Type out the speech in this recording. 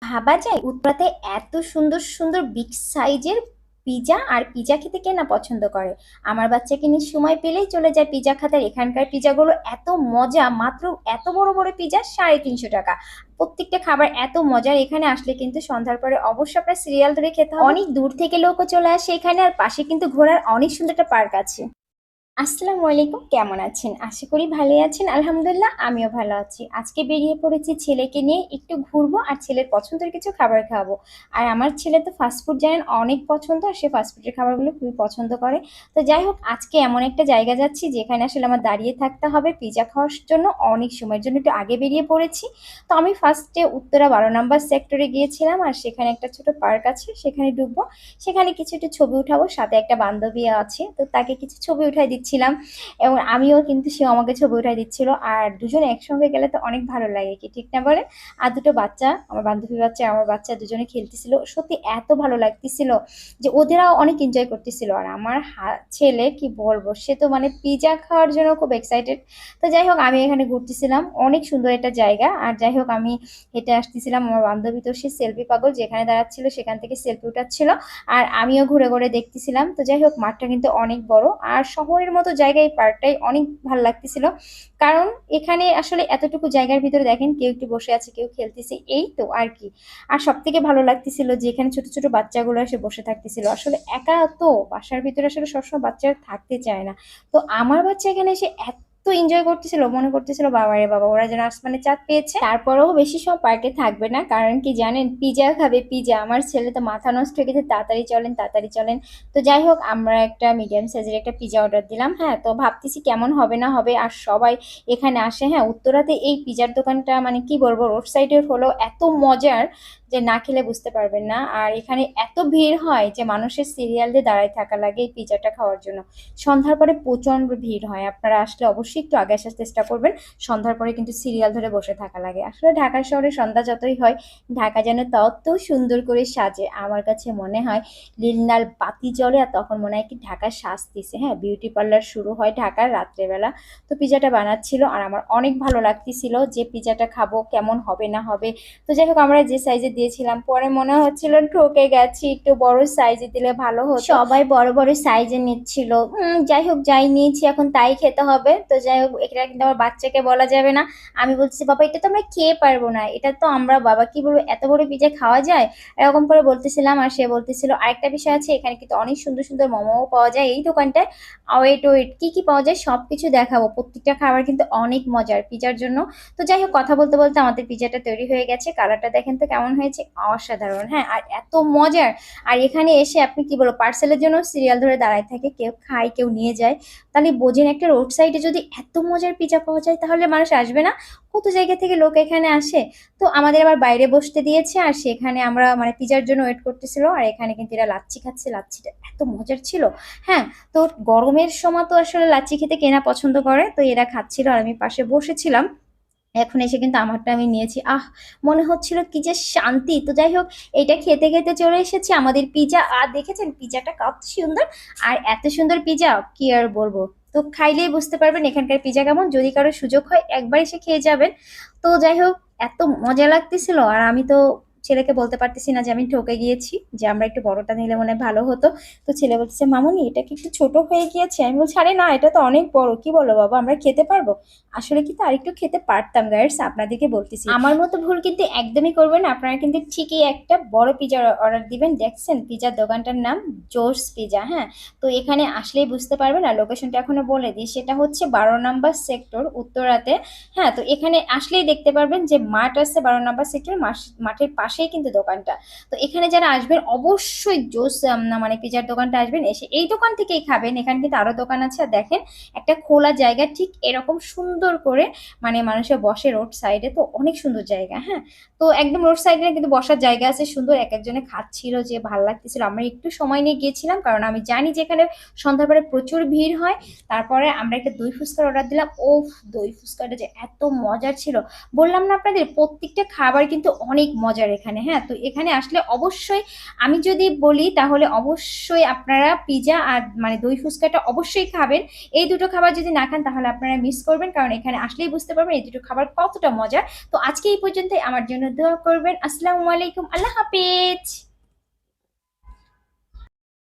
ভাবা যায় উত্তরাতে এত সুন্দর সুন্দর বিগ সাইজের পিজা, আর পিজা খেতে কে না পছন্দ করে। আমার বাচ্চাকে নিয়ে সময় পেলেই চলে যায় পিজা খাতে। আর এখানকার পিজাগুলো এত মজা, মাত্র এত বড় বড় পিজা 350 টাকা। প্রত্যেকটা খাবার এত মজার, এখানে আসলে কিন্তু সন্ধ্যার পরে অবশ্যই আপনার সিরিয়াল ধরে খেতে হবে। অনেক দূর থেকে লোকও চলে আসে এখানে, আর পাশে কিন্তু ঘোরার অনেক সুন্দর একটা পার্ক আছে। আসসালামু আলাইকুম, কেমন আছেন? আশা করি ভালোই আছেন। আলহামদুলিল্লাহ, আমিও ভালো আছি। আজকে বেরিয়ে পড়েছি ছেলেকে নিয়ে একটু ঘুরবো আর ছেলের পছন্দের কিছু খাবার খাবো। আর আমার ছেলে তো ফাস্টফুড জানেন অনেক পছন্দ, আর সে ফাস্টফুডের খাবারগুলো খুবই পছন্দ করে। তো যাই হোক, আজকে এমন একটা জায়গা যাচ্ছি যেখানে আসলে আমার দাঁড়িয়ে থাকতে হবে পিজা খাওয়ার জন্য। অনেক সময়ের জন্য একটু আগে বেরিয়ে পড়েছি। তো আমি ফার্স্টে উত্তরা 12 নম্বর সেক্টরে গিয়েছিলাম, আর সেখানে একটা ছোট পার্ক আছে, সেখানে ঢুকবো। সেখানে কিছু একটু ছবি উঠাবো, সাথে একটা বান্ধবী আছে, তো তাকে কিছু ছবি উঠাই দিচ্ছিলাম। এবং আমিও কিন্তু, সেও আমাকে ছবি উঠাই দিচ্ছিল। আর দুজনে একসঙ্গে গেলে তো অনেক ভালো লাগে, কি ঠিক না বলে? আর দুটো বাচ্চা, আমার বান্ধবী বাচ্চা আমার বাচ্চা, দুজনে খেলতেছিল। সত্যি এত ভালো লাগতেছিল যে ওদেরাও অনেক এনজয় করতেছিল। আর আমার ছেলে কি বলবো, সে তো মানে পিজা খাওয়ার জন্য খুব এক্সাইটেড। তো যাই হোক, আমি এখানে ঘুরতেছিলাম, অনেক সুন্দর একটা জায়গা। আর যাই হোক, আমি হেঁটে আসতেছিলাম, আমার বান্ধবী তো সে সেলফি পাগল, যেখানে দাঁড়াচ্ছিল সেখান থেকে সেলফি উঠাচ্ছিল। আর আমিও ঘুরে ঘুরে দেখতেছিলাম। তো যাই হোক, মাঠটা কিন্তু অনেক বড়, আর শহরের মতো জায়গায় এই পার্কটাই অনেক ভালো লাগতেছিল। কারণ এখানে আসলে এতটুকু জায়গার ভিতরে দেখেন, কেউ একটু বসে আছে, কেউ খেলতেছে, এই তো আর কি। আর সব থেকে ভালো লাগতেছিল যে এখানে ছোট ছোট বাচ্চাগুলো এসে বসে থাকতেছিল। আসলে একা তো বাসার ভিতরে আসলে সবসময় বাচ্চারা থাকতে চায় না। তো আমার বাচ্চা এখানে এসে এত এনজয় করতেছিল, মনে করতেছিল বাবা রে বাবা, ওরা যেন আসমানে চাঁদ পেয়েছে। তারপরেও বেশি সময় পার্কে থাকবে না, কারণ কি জানেন, পিজা খাবে পিজা। আমার ছেলে তো মাথা নষ্ট হয়ে গেছে, তাড়াতাড়ি চলেন তাড়াতাড়ি চলেন। তো যাই হোক, আমরা একটা মিডিয়াম সাইজের একটা পিজা অর্ডার দিলাম। হ্যাঁ, তো ভাবতেছি কেমন হবে না হবে। আর সবাই এখানে আসে। হ্যাঁ, উত্তরাতে এই পিজার দোকানটা মানে কি বলবো, রোড সাইডের হলো এত মজার যে না খেলে বুঝতে পারবেন না। আর এখানে এত ভিড় হয় যে মানুষের সিরিয়াল দিয়ে দাঁড়ায় থাকা লাগে এই পিজাটা খাওয়ার জন্য। সন্ধ্যার পরে প্রচন্ড ভিড় হয়, আপনারা আসলে অবশ্যই একটু আগে আসার চেষ্টা করবেন। সন্ধ্যার পরে কিন্তু সিরিয়াল ধরে বসে থাকা লাগে। আসলে ঢাকা শহরে সন্ধ্যা যতই হয়, ঢাকা যেন তত সুন্দর করে সাজে। আমার কাছে মনে হয় নীল লাল বাতি জ্বলে, আর তখন মনে হয় কি ঢাকা সাজতেছে। হ্যাঁ, বিউটি পার্লার শুরু হয় ঢাকার রাত্রেবেলা। তো পিজাটা বানাচ্ছিল, আর আমার অনেক ভালো লাগতেছিল যে পিজাটা খাবো কেমন হবে না হবে। তো যাই হোক, আমরা যে সাইজে দিয়েছিলাম, পরে মনে হচ্ছিল ঠকে গেছি, একটু বড় সাইজে দিলে ভালো হতো। সবাই বড় বড় সাইজে নিচ্ছিল। যাই হোক, যাই নিয়েছি এখন তাই খেতে হবে। তো যাই হোক, এটা কিন্তু আমার বাচ্চাকে বলা যাবে না। আমি বলছি বাবা, এটা তো আমরা খেয়ে পারবো না, এটা তো আমরা বাবা কি বলবো, এত বড় পিজা খাওয়া যায়? এরকম করে বলতেছিলাম। আর সে বলতেছিল আরেকটা বিষয় আছে, এখানে কিন্তু অনেক সুন্দর সুন্দর মোমোও পাওয়া যায় এই দোকানটায়। ওয়েট ওয়েট, কি কি পাওয়া যায় সবকিছু দেখাবো। প্রত্যেকটা খাবার কিন্তু অনেক মজার পিজার জন্য। তো যাই হোক, কথা বলতে বলতে আমাদের পিজাটা তৈরি হয়ে গেছে। কালারটা দেখেন তো কেমন হয়েছে, অসাধারণ। হ্যাঁ, আর এত মজার। আর এখানে এসে আপনি কি বলবো, পার্সেলের জন্য সিরিয়াল ধরে দাঁড়ায় থাকে, কেউ খায় কেউ নিয়ে যায়। তাহলে বোঝেন, একটা রোড সাইডে যদি এত মজার পিজা পাওয়া যায়, তাহলে মানুষ আসবে না? কত জায়গা থেকে লোক এখানে আসে। তো আমাদের আবার বাইরে বসতে দিয়েছে, আর সেখানে আমরা মানে পিজার জন্য ওয়েট করতেছিল। আর এখানে কিন্তু এরা লাচ্ছি খাচ্ছে, লাচ্ছিটা এত মজার ছিল। হ্যাঁ, তো গরমের সময় তো আসলে লাচ্ছি খেতে কেনা পছন্দ করে, তো এরা খাচ্ছিল আর আমি পাশে বসেছিলাম। এখন এসে কিন্তু আমারটা আমি নিয়েছি। মনে হচ্ছিল কি যে শান্তি। তো যাই হোক, এটা খেতে খেতে চলে এসেছি আমাদের পিজা। আর দেখেছেন পিজাটা কত সুন্দর, আর এত সুন্দর পিজা কি আর বলবো। তো খাইলেই বুঝতে পারবেন এখানকার পিজা কেমন। যদি কারো সুযোগ হয় একবার এসে খেয়ে যাবেন। তো যাই হোক, এত মজা লাগতেছিল। আর আমি তো ছেলেকে বলতে পারতেছি না যে আমি ঠকে গিয়েছি, যে আমরা একটু বড়টা নিলে মনে হয় ভালো হতো। তো ছেলে বলতেছে মামুনি, এটা কি একটু ছোট হয়ে গিয়েছে? আমি বলছি আরে না, এটা তো অনেক বড়, কি বলো বাবা, আমরা খেতে পারবো। আসলে কিন্তু আরেকটু খেতে পারতাম গাইস, আপনাদেরকে বলতেছি। আমার মতো ভুল কিন্তু একদমই করবেন না। আপনারা কিন্তু ঠিকই একটা বড় পিজার অর্ডার দিবেন। দেখছেন পিজার দোকানটার নাম জোস পিজা। হ্যাঁ, তো এখানে আসলেই বুঝতে পারবেন। আর লোকেশনটা এখনো বলে দিই, সেটা হচ্ছে 12 নম্বর সেক্টর, উত্তরাতে। হ্যাঁ, তো এখানে আসলেই দেখতে পারবেন যে মাঠ আছে 12 নম্বর সেক্টর, মাঠের পাশেই কিন্তু দোকানটা। তো এখানে যারা আসবেন অবশ্যই জোস মানে পিজার দোকানটা আসবেন, এসে এই দোকান থেকেই খাবেন। এখানে কিন্তু আরো দোকান আছে। আর দেখেন, একটা খোলা জায়গা ঠিক এরকম সুন্দর করে মানে মানুষের বসে রোড সাইডে, তো অনেক সুন্দর জায়গা। হ্যাঁ, তো একদম রোড সাইডে কিন্তু বসার জায়গা আছে সুন্দর। এক একজনে খাচ্ছিল, যে ভালো লাগতেছিল। আমরা একটু সময় নিয়ে গিয়েছিলাম, কারণ আমি জানি যে এখানে সন্ধ্যার পরে প্রচুর ভিড় হয়। তারপরে আমরা একটা দই ফুচকার অর্ডার দিলাম। ও, দই ফুচকাটা যে এত মজার ছিল, বললাম না আপনাদের, প্রত্যেকটা খাবার কিন্তু অনেক মজার এখানে। এখানে। হ্যাঁ, তো এখানে আসলে অবশ্যই আমি যদি বলি তাহলে অবশ্যই আপনারা পিজা আর মানে দই ফুচকাটা অবশ্যই খাবেন। এই দুটো খাবার যদি না খান তাহলে আপনারা মিস করবেন, কারণ এখানে আসলেই বুঝতে পারবেন এই দুটো খাবার কতটা মজার। তো আজকে এই পর্যন্তই, আমার জন্য দোয়া করবেন। আসসালামু আলাইকুম, আল্লাহ হাফেজ।